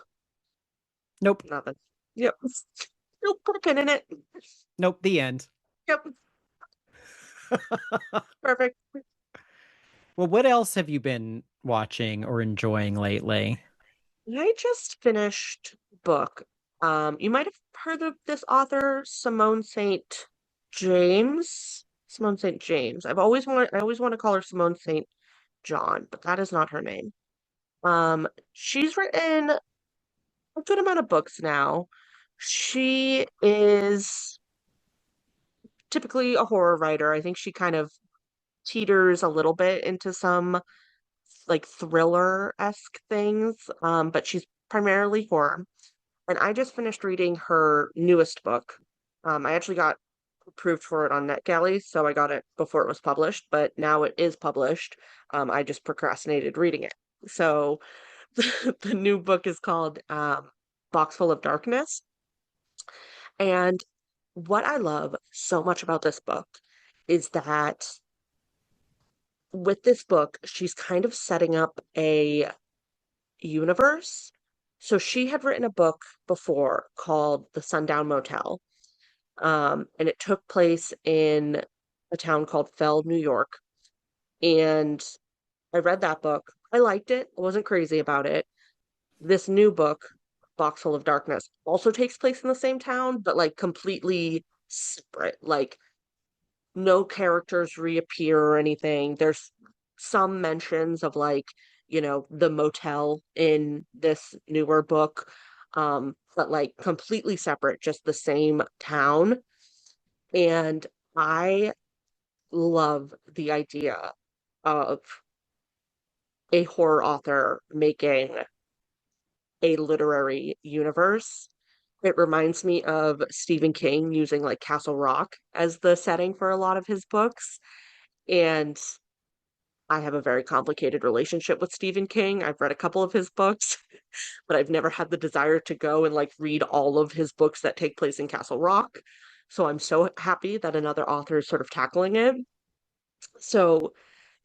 Nope. Nothing. Yep. Nope, put a pin in it. Nope. The end. Yep, perfect. Well, what else have you been watching or enjoying lately? I just finished a book. You might have heard of this author, Simone St. James. Simone St. James. I always want to call her Simone St. John, but that is not her name. She's written a good amount of books now. She is typically a horror writer. I think she kind of teeters a little bit into some like thriller-esque things, but she's primarily horror. And I just finished reading her newest book. I actually got approved for it on NetGalley, so I got it before it was published, but now it is published. I just procrastinated reading it. So the new book is called Box Full of Darkness. And what I love so much about this book is that with this book, she's kind of setting up a universe. So she had written a book before called The Sundown Motel, and it took place in a town called Feld, New York. And I read that book. I liked it. I wasn't crazy about it. This new book, Box Full of Darkness, also takes place in the same town, but like completely separate. Like no characters reappear or anything. There's some mentions of like, the motel in this newer book, but like completely separate, just the same town. And I love the idea of a horror author making a literary universe. It reminds me of Stephen King using like Castle Rock as the setting for a lot of his books. And I have a very complicated relationship with Stephen King. I've read a couple of his books, but I've never had the desire to go and like read all of his books that take place in Castle Rock. So I'm so happy that another author is sort of tackling it. So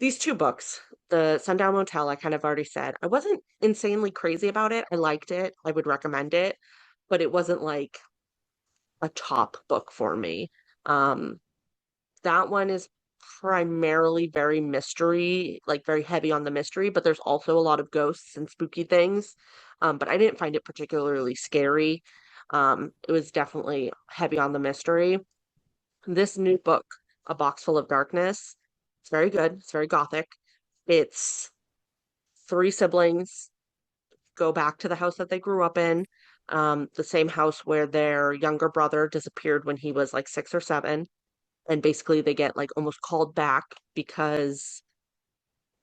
these two books, The Sundown Motel, I kind of already said, I wasn't insanely crazy about it. I liked it. I would recommend it, but it wasn't like a top book for me. Um, that one is primarily very mystery, like very heavy on the mystery, but there's also a lot of ghosts and spooky things. But I didn't find it particularly scary. It was definitely heavy on the mystery. This new book, A Box Full of Darkness, it's very good. It's very gothic. It's three siblings go back to the house that they grew up in, the same house where their younger brother disappeared when he was like 6 or 7. And basically, they get like almost called back because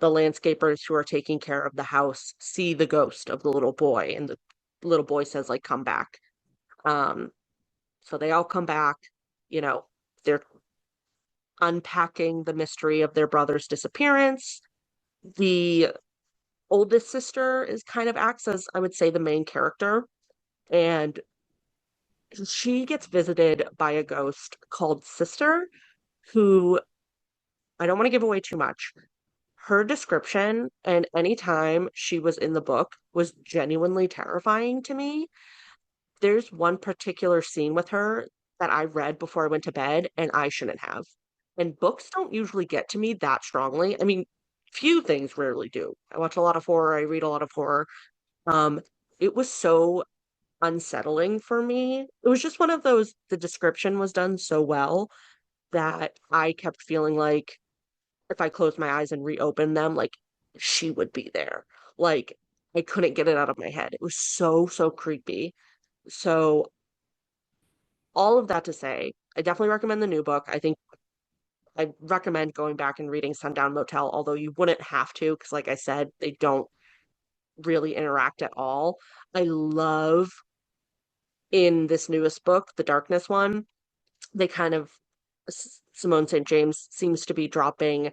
the landscapers who are taking care of the house see the ghost of the little boy, and the little boy says, like, come back. Um, so they all come back, you know, they're unpacking the mystery of their brother's disappearance. The oldest sister is kind of acts as, I would say, the main character, and she gets visited by a ghost called Sister, who I don't want to give away too much. Her description and any time she was in the book was genuinely terrifying to me. There's one particular scene with her that I read before I went to bed and I shouldn't have. And books don't usually get to me that strongly. I mean, few things rarely do. I watch a lot of horror, I read a lot of horror. Um, it was so unsettling for me. It was just one of those, the description was done so well that I kept feeling like if I closed my eyes and reopened them, like she would be there. Like I couldn't get it out of my head. It was so, so creepy. So, all of that to say, I definitely recommend the new book. I think I recommend going back and reading Sundown Motel, although you wouldn't have to, because, like I said, they don't really interact at all. I love in this newest book, the Darkness one, they kind of, Simone St. James seems to be dropping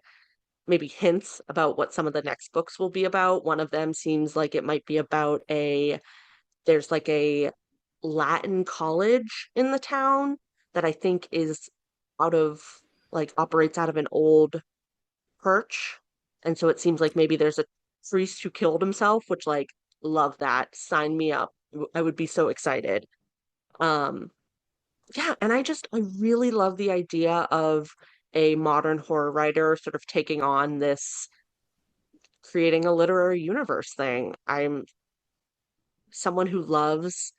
maybe hints about what some of the next books will be about. One of them seems like it might be about there's like a Latin college in the town that I think is out of operates out of an old perch. And so it seems like maybe there's a priest who killed himself, which love that. Sign me up. I would be so excited. Um yeah, and I really love the idea of a modern horror writer sort of taking on this creating a literary universe thing. I'm someone who loves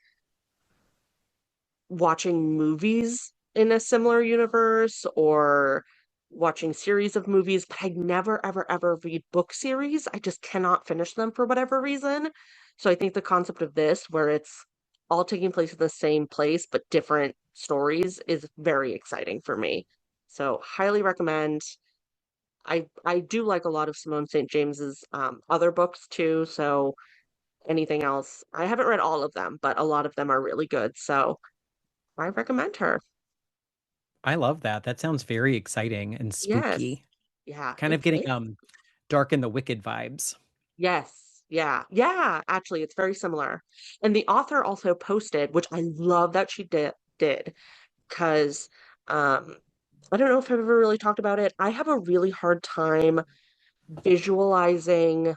watching movies in a similar universe or watching series of movies, but I never, ever, ever read book series. I just cannot finish them for whatever reason. So I think the concept of this, where it's all taking place in the same place but different stories, is very exciting for me. So highly recommend. I do like a lot of Simone St. James's other books too. So anything else, I haven't read all of them, but a lot of them are really good. So I recommend her. I love that. That sounds very exciting and Yes. spooky. Yeah, Kind of getting it's Dark and the Wicked vibes. yes. Yeah. Yeah, actually it's very similar. And the author also posted, which I love that she did because um I don't know if I've ever really talked about it. I have a really hard time visualizing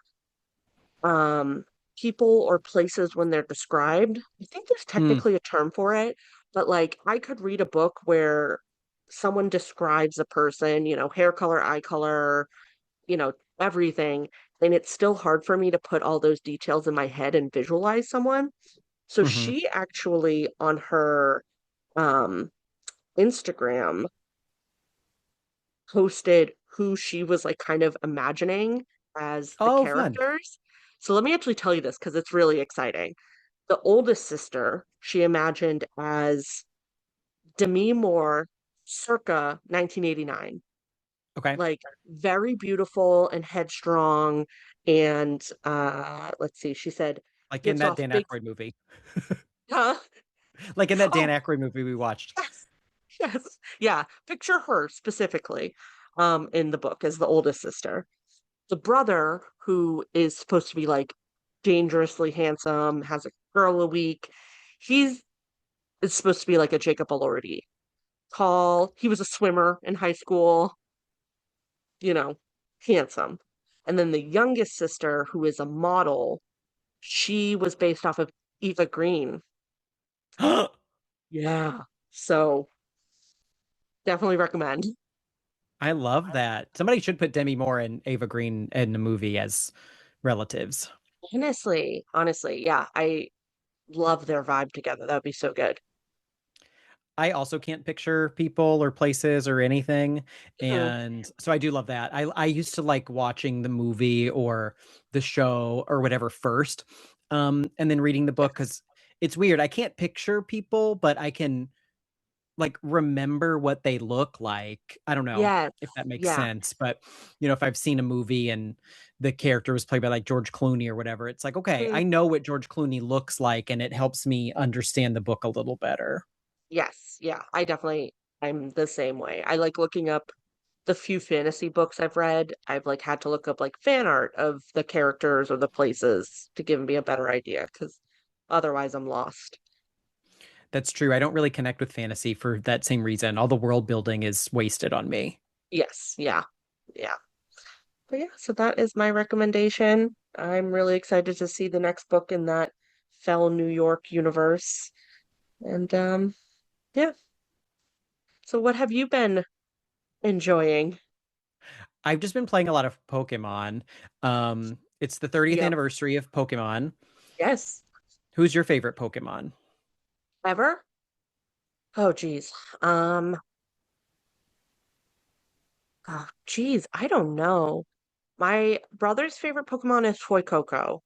um people or places when they're described. I think there's Mm, technically a term for it, but like I could read a book where someone describes a person, hair color, eye color, everything, and it's still hard for me to put all those details in my head and visualize someone. So hmm. she actually on her um Instagram posted who she was like kind of imagining as the Oh, fun. characters. So let me actually tell you this because it's really exciting. The oldest sister she imagined as Demi Moore circa 1989. Okay. Like very beautiful and headstrong and let's see, she said Like in gives that off Dan big Aykroyd movie. huh? Like in that Dan Oh, Aykroyd movie we watched. yes. Yes. Yeah, picture her specifically in the book as the oldest sister. The brother, who is supposed to be like dangerously handsome, has a girl a week, he's is supposed to be like a Jacob Elordi. Tall, he was a swimmer in high school, you know, handsome. And then the youngest sister, who is a model, she was based off of Eva Green. Yeah. So definitely recommend. I love that. Somebody should put Demi Moore and Ava Green in the movie as relatives. Honestly, yeah, I love their vibe together. That would be so good. I also can't picture people or places or anything. Mhm. And so I do love that. I used to like watching the movie or the show or whatever first, and then reading the book because it's weird. I can't picture people, but I can like remember what they look like. I don't know Yes. if that makes Yeah. sense, but if I've seen a movie and the character was played by like George Clooney or whatever, it's like, okay, Mhm. I know what George Clooney looks like and it helps me understand the book a little better. Yes. Yeah. I'm the same way. I like looking up the few fantasy books I've read. I've like had to look up like fan art of the characters or the places to give me a better idea because otherwise I'm lost. That's true. I don't really connect with fantasy for that same reason. All the world building is wasted on me. Yes. Yeah. Yeah. But yeah, so that is my recommendation. I'm really excited to see the next book in that Fell New York universe. And yeah. So what have you been enjoying? I've just been playing a lot of Pokemon. It's the 30th Yep. anniversary of Pokemon. Yes. Who's your favorite Pokemon? Ever? Oh geez. Um, I don't know. My brother's favorite Pokemon is Coco,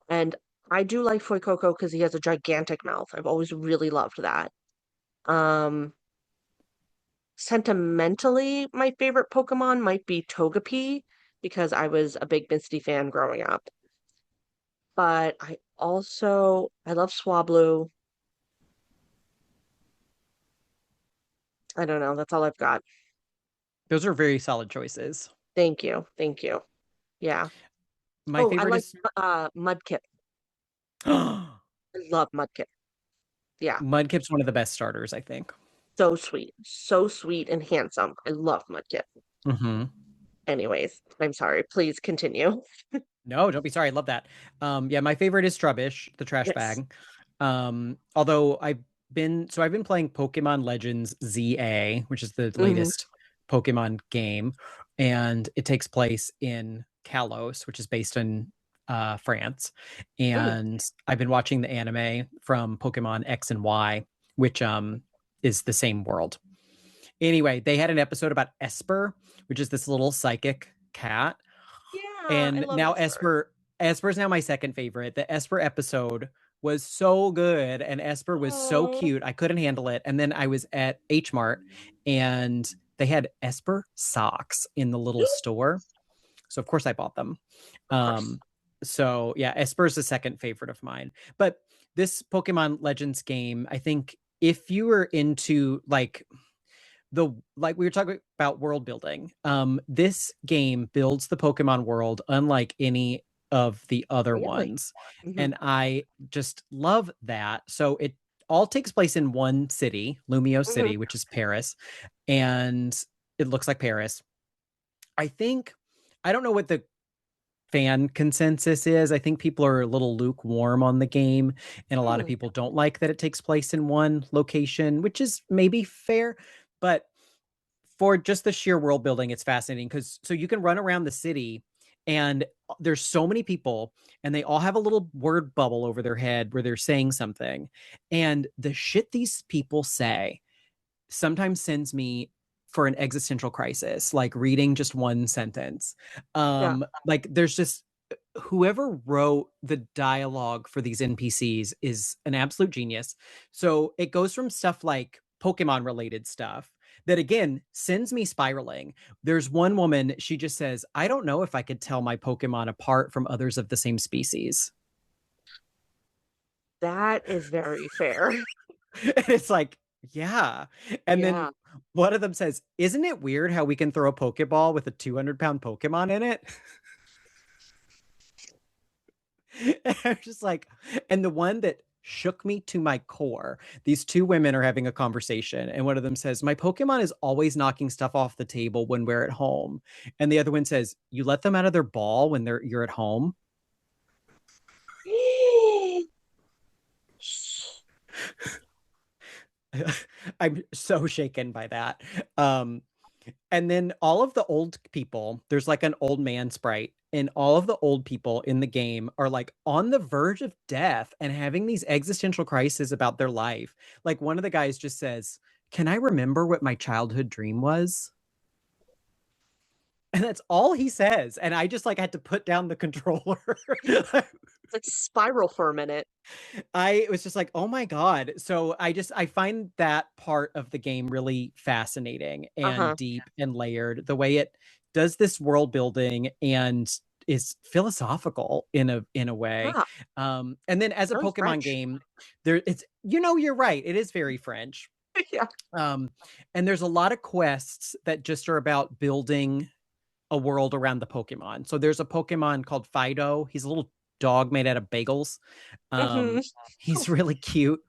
and I do like Coco because he has a gigantic mouth. I've always really loved that. Um, Sentimentally, my favorite Pokemon might be Togepi because I was a big Misty fan growing up. But I love Swablu. I don't know. That's all I've got. Those are very solid choices. Thank you. Thank you. Yeah. My Oh, I favorite like is Mudkip. I love Mudkip. Yeah. Mudkip's one of the best starters, I think. So sweet. So sweet and handsome. I love Mudkip. Hmm. Anyways, I'm sorry. Please continue. No, don't be sorry. I love that. Yeah, my favorite is Trubbish, the trash Yes. bag. Although I've been playing Pokemon Legends ZA, which is the Hmm. latest Pokemon game, and it takes place in Kalos, which is based in France. Mm. And I've been watching the anime from Pokemon X and Y, which is the same world. Anyway, they had an episode about Esper, which is this little psychic cat, Yeah, I and love now Esper. Esper's now my second favorite. The Esper episode was so good and Esper was so Oh, cute. I couldn't handle it. And then I was at H Mart and they had Esper socks in the little store. So of course I bought them. of course. Um so yeah, Esper's the second favorite of mine. But this Pokemon Legends game, I think if you were into like we were talking about world building, this game builds the Pokemon world unlike any of the other Really? ones, Hmm. and I just love that. So it all takes place in one city, Lumio Hmm. City, which is Paris, and it looks like Paris. I think I don't know what the fan consensus is. I think people are a little lukewarm on the game, and a lot of Hmm. people don't like that it takes place in one location, which is maybe fair, but for just the sheer world building, it's fascinating because so you can run around the city and there's so many people and they all have a little word bubble over their head where they're saying something. And the shit these people say sometimes sends me for an existential crisis, like reading just one sentence. Yeah. Like there's just whoever wrote the dialogue for these NPCs is an absolute genius. So it goes from stuff like Pokemon related stuff that again sends me spiraling. There's one woman, she just says, I don't know if I could tell my Pokemon apart from others of the same species. That is very fair. And it's like, yeah. And then Yeah. one of them says, isn't it weird how we can throw a Pokeball with a 200-pound Pokemon in it? And I'm just like, and the one that shook me to my core, these two women are having a conversation, and one of them says, my Pokemon is always knocking stuff off the table when we're at home. And the other one says, you let them out of their ball when you're at home. I'm so shaken by that. And then all of the old people, there's like an old man sprite, and all of the old people in the game are like on the verge of death and having these existential crises about their life. Like one of the guys just says, can I remember what my childhood dream was? And that's all he says. And I just like had to put down the controller. Like spiral for a minute. I was just like, oh my God. So I find that part of the game really fascinating and Uh-huh. deep and layered. The way it does this world building and is philosophical in a way. Yeah. And then as a Very Pokemon French. game, there it's you're right. It is very French. Yeah. Um, and there's a lot of quests that just are about building a world around the Pokemon. So there's a Pokemon called Fido. He's a little dog made out of bagels. Hmm. He's really cute.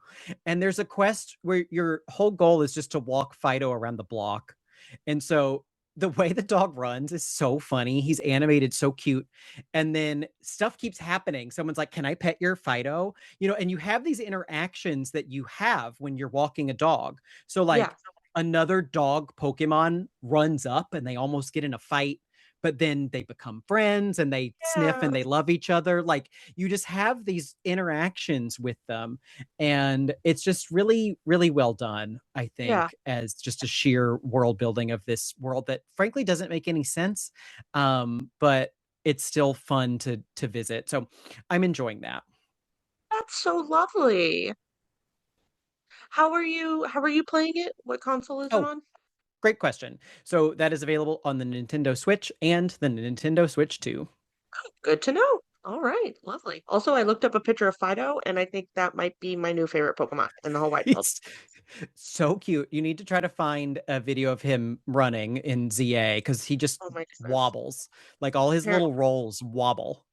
And there's a quest where your whole goal is just to walk Fido around the block. And so the way the dog runs is so funny. He's animated so cute. And then stuff keeps happening. Someone's like, can I pet your Fido? And you have these interactions that you have when you're walking a dog. So Yeah. like another dog Pokemon runs up and they almost get in a fight, but then they become friends and they sniff Yeah. and they love each other. Like you just have these interactions with them. And it's just really, really well done, I Yeah. think, as just a sheer world building of this world that frankly doesn't make any sense. But it's still fun to visit. So I'm enjoying that. That's so lovely. How are you playing it? What console is it Oh, on? great question. So that is available on the Nintendo Switch and the Nintendo Switch 2. Good to know. All right, lovely. Also, I looked up a picture of Fido, and I think that might be my new favorite Pokemon in the whole wide world. He's so cute. You need to try to find a video of him running in ZA because he just Oh my goodness. wobbles. Like all his Appar- little rolls wobble.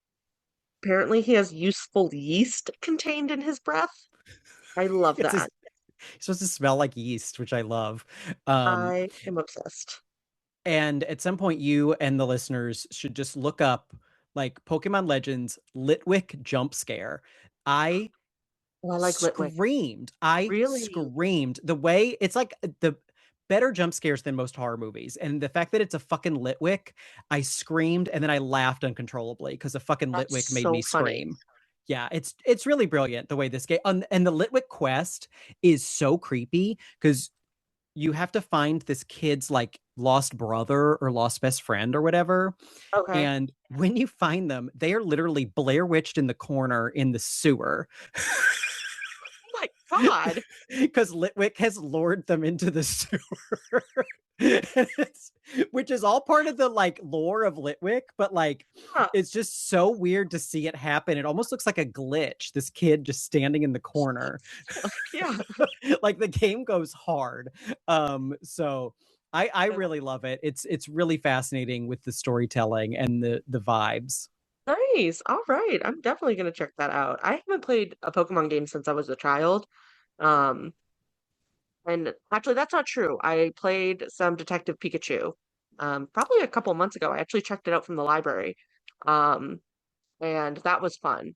Apparently, he has useful yeast contained in his breath. I love It's that. he's supposed to smell like yeast, which I love. Um, I am obsessed. and at some point, you and the listeners should just look up like Pokemon Legends Litwick jump scare. I Oh, I like Litwick. screamed. I Really? screamed. The way it's like the better jump scares than most horror movies. And the fact that it's a fucking Litwick, I screamed and then I laughed uncontrollably because a fucking That's Litwick made me so funny. scream. Yeah, it's really brilliant the way this game and the Litwick quest is so creepy because you have to find this kid's like lost brother or lost best friend or whatever. Okay. And when you find them, they are literally Blair Witched in the corner in the sewer. Oh my God. Because Litwick has lured them into the sewer. Which is all part of the like lore of Litwick, but like Huh. it's just so weird to see it happen. It almost looks like a glitch. This kid just standing in the corner. Yeah. Like the game goes hard. So I Yeah. really love it. It's really fascinating with the storytelling and the vibes. Nice. All right. I'm definitely gonna check that out. I haven't played a Pokemon game since I was a child. Um, and actually that's not true. I played some Detective Pikachu. Probably a couple months ago. I actually checked it out from the library. Um, and that was fun.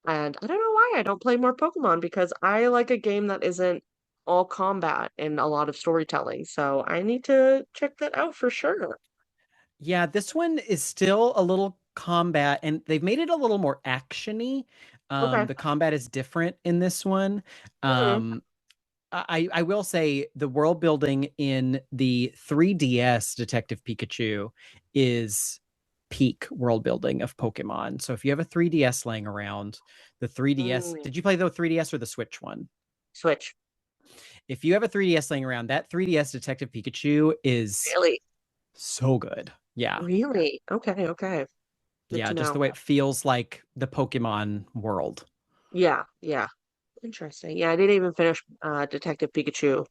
And I don't know why I don't play more Pokemon because I like a game that isn't all combat and a lot of storytelling. So I need to check that out for sure. Yeah, this one is still a little combat, and they've made it a little more actiony. Okay. The combat is different in this one. Mhm. Um, I will say the world building in the 3DS Detective Pikachu is peak world building of Pokemon. So if you have a 3DS laying around, the 3DS, Mm, did you play the 3DS or the Switch one? Switch. If you have a 3DS laying around, that 3DS Detective Pikachu is Really? so good. Yeah. Really? Okay, okay. Good Yeah, to just the know. way it feels like the Pokemon world. Yeah, yeah. Interesting. Yeah, I didn't even finish Detective Pikachu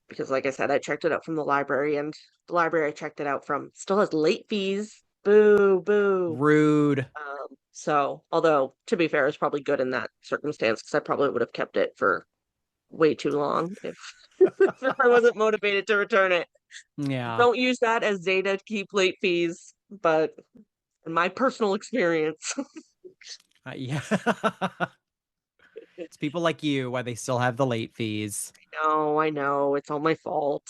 because, like I said, I checked it out from the library, and the library I checked it out from still has late fees. Boo, boo. Rude. So, although to be fair, it's probably good in that circumstance because I probably would have kept it for way too long if if I wasn't motivated to return it. Yeah. Don't use that as data to keep late fees, but in my personal experience. Yeah. It's people like you why they still have the late fees. No, I know, it's all my fault.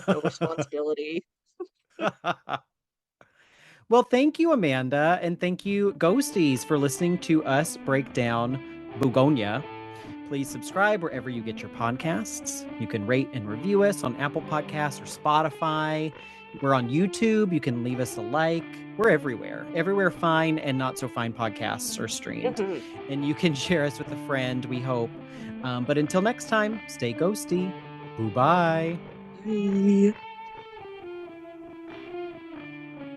No responsibility. Well, thank you, Amanda, and thank you, Ghosties, for listening to us break down Bugonia. Please subscribe wherever you get your podcasts. You can rate and review us on Apple Podcasts or Spotify. We're on YouTube. You can leave us a like. We're everywhere. Everywhere fine and not so fine podcasts are streamed. And you can share us with a friend, we hope. But until next time, stay ghosty. Boo bye. Bye.